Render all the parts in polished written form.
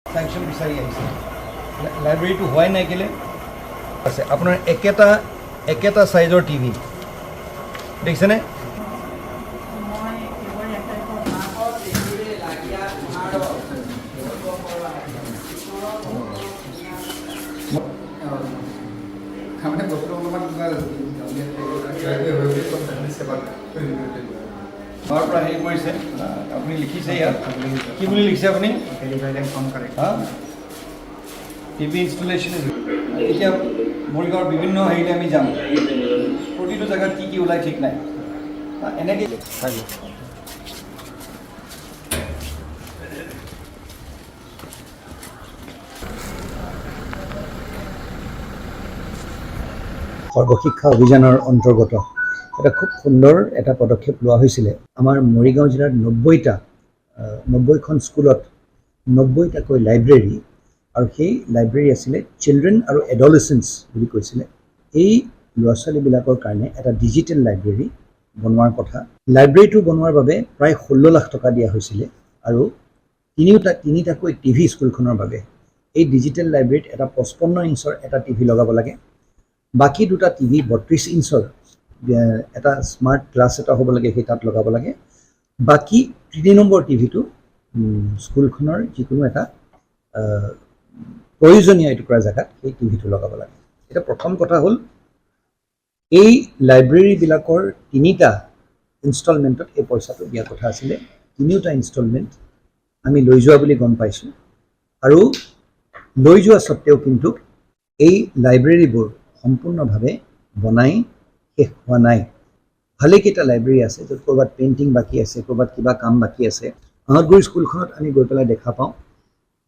sanction বিচাৰি আহিছে লাইব্ৰেৰীটো হোৱাই নাই কেলে আছে আপোনাৰ একেটা সাইজৰ টিভি দেখিছেনে খামনে বস্তু অলপমান ঘৰৰ পৰা হেৰি কৰিছে আপুনি লিখিছে ইয়াত কি বুলি লিখিছে আপুনি টিভি ইনষ্টলেশ্যন এতিয়া মৰিগাঁৱৰ বিভিন্ন হেৰিলৈ আমি যাম প্ৰতিটো জেগাত কি ওলাই ঠিক নাই এনেকৈ থাকিব সৰ্বশিক্ষা অভিযানৰ অন্তৰ্গত এটা খুব সুন্দৰ এটা পদক্ষেপ লোৱা হৈছিলে আমাৰ মৰিগাঁও জিলাৰ 90খন স্কুলত 90টাকৈ লাইব্ৰেৰী আৰু সেই লাইব্ৰেৰী আছিলে চিলড্ৰেন আৰু এডলেচেন্স বুলি কৈছিলে এই ল'ৰা ছোৱালীবিলাকৰ কাৰণে এটা ডিজিটেল লাইব্ৰেৰী বনোৱাৰ কথা লাইব্ৰেৰীটো বনোৱাৰ বাবে প্ৰায় 16 লাখ টকা দিয়া হৈছিলে আৰু তিনিটাকৈ টিভি স্কুলখনৰ বাবে এই ডিজিটেল লাইব্ৰেৰীত এটা 55 ইঞ্চৰ এটা টিভি লগাব লাগে বাকি দুটা টিভি 32 ইঞ্চৰ এটা স্মাৰ্ট গ্লাছ এটা হ'ব লাগে সেই তাত লগাব লাগে বাকি 3 নম্বৰ টিভিটো স্কুলখনৰ যিকোনো এটা প্ৰয়োজনীয় এটুকুৰা জেগাত সেই টিভিটো লগাব লাগে এটা প্ৰথম কথা হ'ল এই লাইব্ৰেৰীবিলাকৰ তিনিটা ইনষ্টলমেণ্টত এই পইচাটো দিয়া কথা আছিলে তিনিটা ইনষ্টলমেণ্ট আমি লৈ যোৱা বুলি গম পাইছোঁ আৰু লৈ যোৱা সত্ত্বেও কিন্তু এই লাইব্ৰেৰীবোৰ সম্পূৰ্ণভাৱে বনাই শেষ হোৱা নাই ভালেকেইটা লাইব্ৰেৰী আছে য'ত ক'ৰবাত পেইণ্টিং বাকী আছে ক'ৰবাত কিবা কাম বাকী আছে আহতগুৰি স্কুলখনত আমি গৈ পেলাই দেখা পাওঁ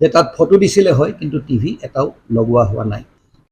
যে তাত ফটো দিছিলে হয় কিন্তু টিভি এটাও লগোৱা হোৱা নাই